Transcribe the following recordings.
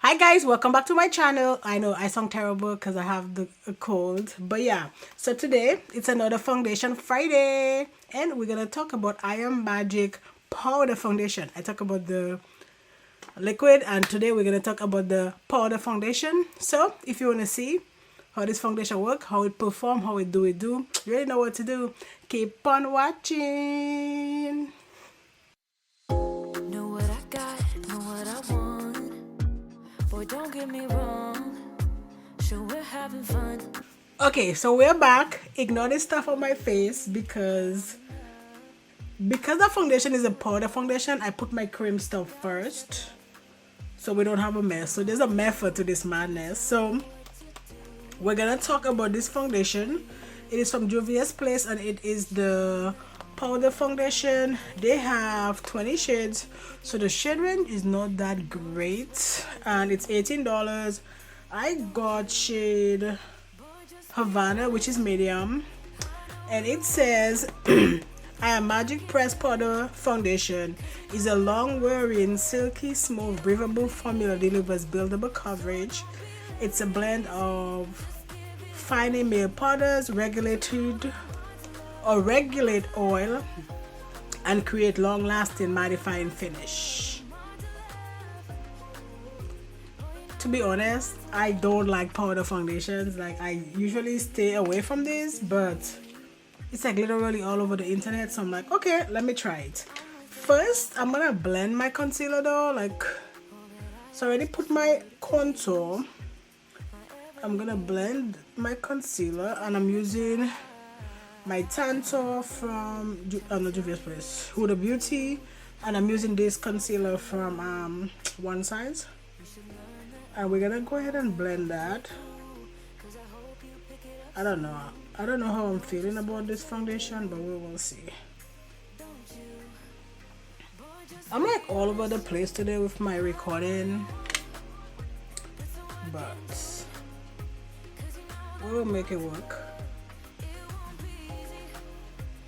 Hi guys, welcome back to my channel. I know I sound terrible because I have a cold, but yeah. So today it's another foundation Friday, and we're gonna talk about I Am Magic powder foundation. I talk about the liquid, and today we're gonna talk about the powder foundation. So if you wanna see how this foundation work, how it perform, how it do, you already know what to do. Keep on watching. Know what I got, know what I want. Boy, don't get me wrong. Sure, we're having fun. Okay, so we're back. Ignore this stuff on my face because the foundation is a powder foundation. I put my cream stuff first so we don't have a mess. So there's a method to this madness. So we're gonna talk about this foundation. It is from JUVIAS place and it is the powder foundation. They have 20 shades, so the shade range is not that great, and it's $18. I got shade Havana, which is medium, and it says I Am Magic Press Powder Foundation is a long wearing, silky, smooth, breathable formula, delivers buildable coverage. It's a blend of finely made powders, regulate oil, and create long-lasting mattifying finish. To be honest, I don't like powder foundations. Like, I usually stay away from this, but it's like literally all over the internet, so I'm like, okay, let me try it. First, I'm gonna blend my concealer though. So I already put my contour. I'm gonna blend my concealer, and I'm using my Tanto from JUVIAS place, Huda Beauty, and I'm using this concealer from One Size, and we're gonna go ahead and blend that. I don't know how I'm feeling about this foundation, but we will see. I'm like all over the place today with my recording, but we will make it work.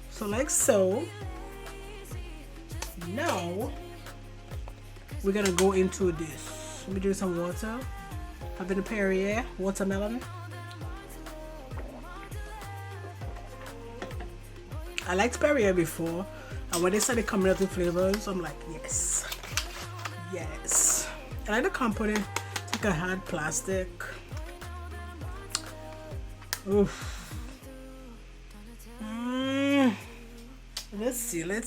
So like so. Now we're gonna go into this. Let me do some water. Having a Perrier watermelon. I liked Perrier before, and when they started coming out with flavors, I'm like, yes. I like the company. It's like a hard plastic. Oof. Let's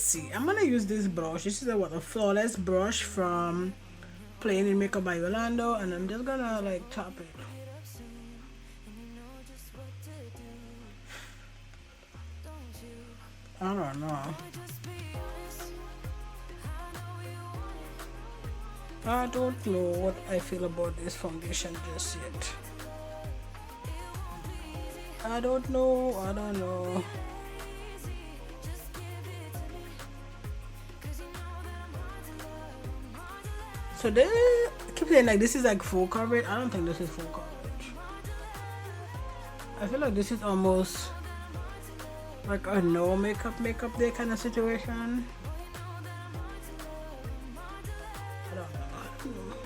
see. I'm gonna use this brush. This is a flawless brush from Playing in Makeup by Yolando, and I'm just gonna like tap it. I don't know. I don't know what I feel about this foundation just yet. I don't know. So they keep saying like this is like full coverage. I don't think this is full coverage. I feel like this is almost like a no makeup day kind of situation. I don't know.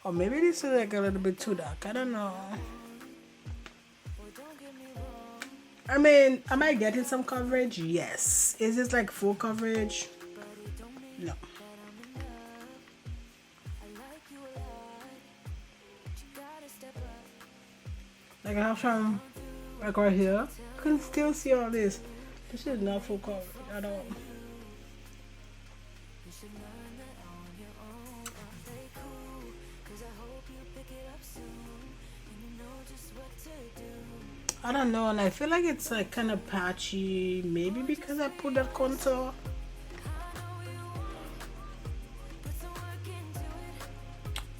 Or maybe this is like a little bit too dark. I don't know. I mean, am I getting some coverage? Yes. Is this like full coverage? No. Like I have some like right here. I can still see all this. This is not full coverage at all. I don't know, and I feel like it's like kind of patchy, maybe because I put that contour.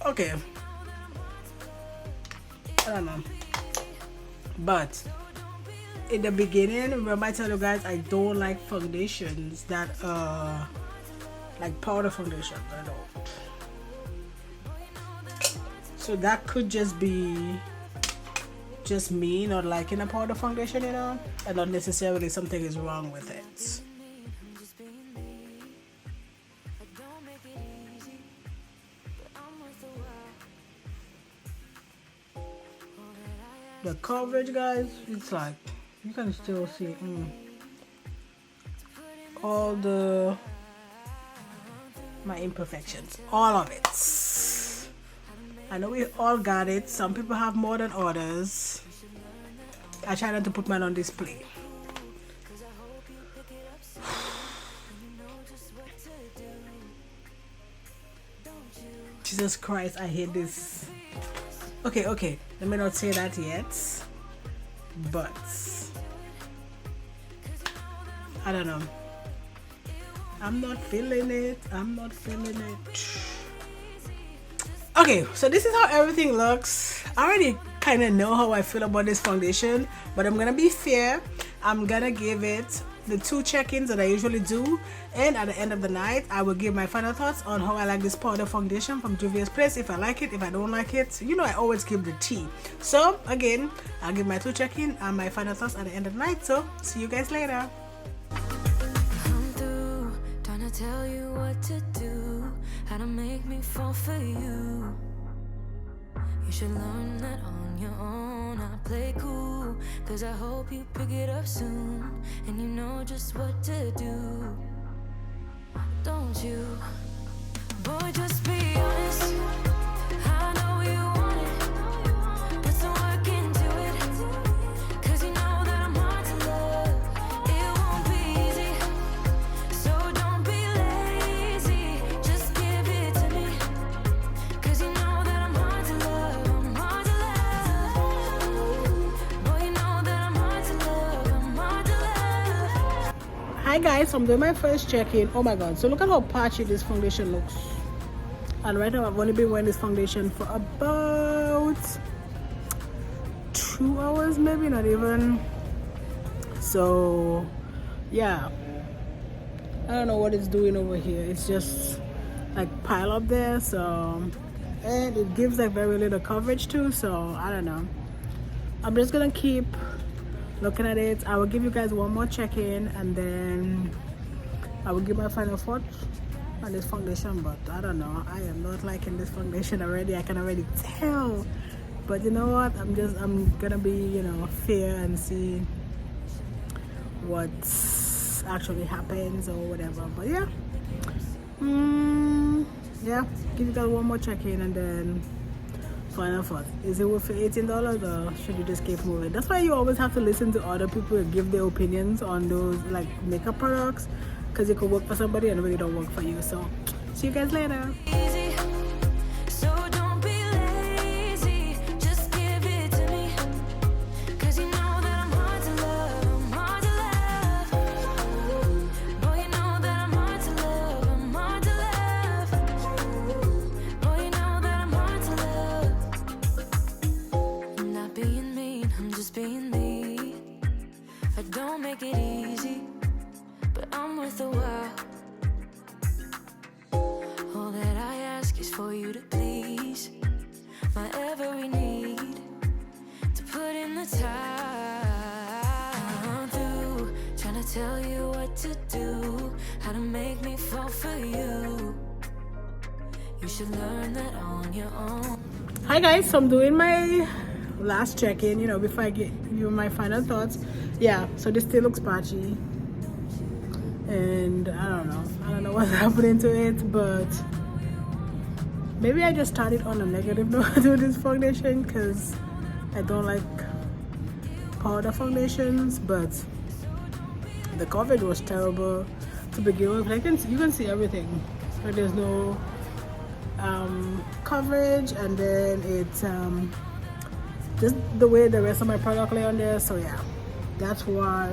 Okay, I don't know, but in the beginning, remember I tell you guys I don't like foundations that like powder foundations. I don't. So that could just be just me not liking a powder foundation, and not necessarily something is wrong with it. The coverage, guys, it's like you can still see all my imperfections, all of it. I know we all got it. Some people have more than others. I try not to put mine on display. Jesus Christ, I hate this. Okay, let me not say that yet, but I don't know. I'm not feeling it. Okay, so this is how everything looks. I already kind of know how I feel about this foundation, but I'm gonna be fair. I'm gonna give it the 2 check-ins that I usually do, and at the end of the night I will give my final thoughts on how I like this powder foundation from JUVIAS Place. If I like it, if I don't like it, you know I always give the tea. So again, I'll give my 2 check-in and my final thoughts at the end of the night. So see you guys later. I'm through trying to tell you what to do, how to make me fall for you. You should learn that on your own. I play cool, cause I hope you pick it up soon, and you know just what to do. Don't you? Boy, just be honest. I know you want it. Put some work into it, cause you know that I'm hard to love. It won't be easy, so don't be lazy. Just give it to me, cause you know that I'm hard to love. I'm hard to love. Boy, you know that I'm hard to love. I'm hard to love. Hi guys, I'm doing my first check-in. Oh my god, so look at how patchy this foundation looks. And right now I've only been wearing this foundation for about 2 hours, maybe not even. So yeah, I don't know what it's doing over here. It's just like pile up there. So, and it gives like very little coverage too, so I don't know. I'm just gonna keep looking at it. I will give you guys one more check-in, and then I will give my final thoughts on this foundation. But I don't know, I am not liking this foundation already. I can already tell. But you know what, I'm gonna be, you know, fair and see what actually happens or whatever. But yeah, yeah, give you guys one more check-in and then final thought. Is it worth $18 or should you just keep moving? That's why you always have to listen to other people and give their opinions on those like makeup products, because it could work for somebody and really don't work for you. So see you guys later. Easy, so don't be lazy. Just give it to me, cause you know that I'm hard to love. I'm hard to love. Boy, you know that I'm hard to love. I'm hard to love. Boy, you know that I'm hard to love. I'm not being mean, I'm just being me. I don't make it easy, but I'm worth a while. All that I ask is for you to please my every need, to put in the time. I'm through trying to tell you what to do, how to make me fall for you. You should learn that on your own. Hi guys, so I'm doing my last check-in, you know, before I give you my final thoughts. Yeah, so this still looks patchy, and I don't know what's happening to it, but maybe I just started on a negative note with this foundation because I don't like powder foundations. But the coverage was terrible to begin with. Like, you can see everything, but there's no coverage, and then it's just the way the rest of my product lay on there. So yeah, that's why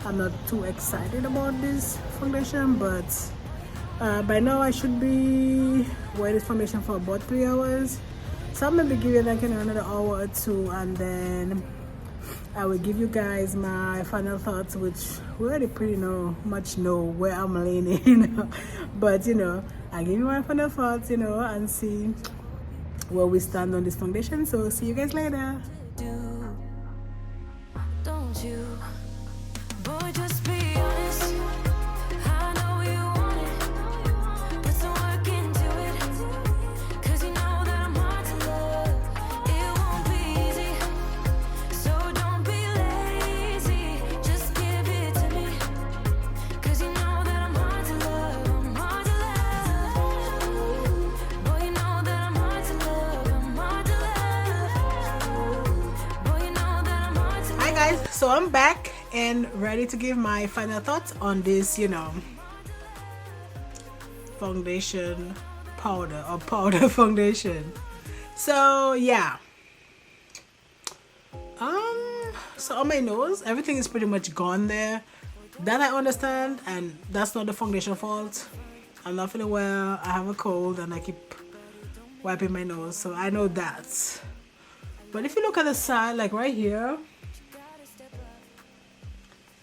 I'm not too excited about this foundation. But by now I should be wearing this foundation for about 3 hours, so I'm gonna be giving like another hour or 2, and then I will give you guys my final thoughts, which we already pretty much know where I'm leaning. But you know, I give you my final thoughts, you know, and see where we stand on this foundation. So see you guys later. Don't you? Boy, just be honest. I know you want it. Put some work into it, cause you know that I'm hard to love. It won't be easy, guys, so I'm back and ready to give my final thoughts on this, you know, foundation powder or powder foundation. So yeah, so on my nose everything is pretty much gone there, that I understand, and that's not the foundation fault. I'm not feeling well, I have a cold and I keep wiping my nose, so I know that. But if you look at the side, like right here,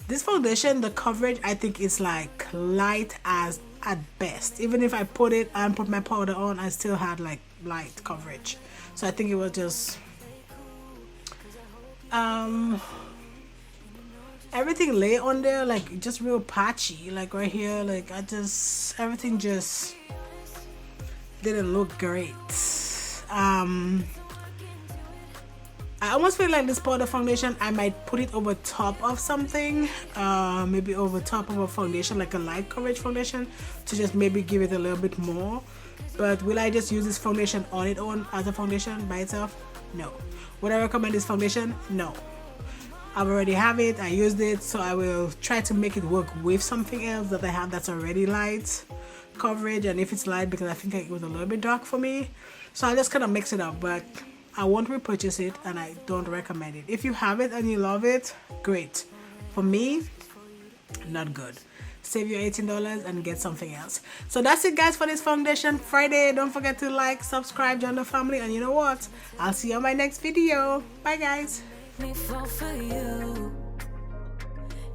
this foundation, the coverage I think is like light as at best. Even if I put it and put my powder on, I still had like light coverage. So I think it was just everything lay on there like just real patchy, like right here, like everything just didn't look great. I almost feel like this powder foundation, I might put it over top of something, maybe over top of a foundation, like a light coverage foundation, to just maybe give it a little bit more. But will I just use this foundation on its own as a foundation by itself? No. Would I recommend this foundation? No. I've already have it, I used it, so I will try to make it work with something else that I have that's already light coverage, and if it's light, because I think it was a little bit dark for me, so I just kind of mix it up. But I won't repurchase it and I don't recommend it. If you have it and you love it, great. For me, not good. Save your $18 and get something else. So that's it guys for this foundation Friday. Don't forget to like, subscribe, join the family, and you know what? I'll see you on my next video. Bye guys. Me fall for you.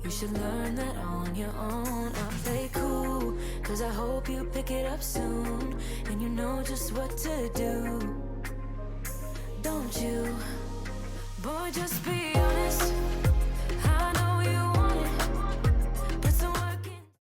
You should learn that on your own. I play cool, cause I hope you pick it up soon, and you know just what to do. Don't you? Boy, just be honest.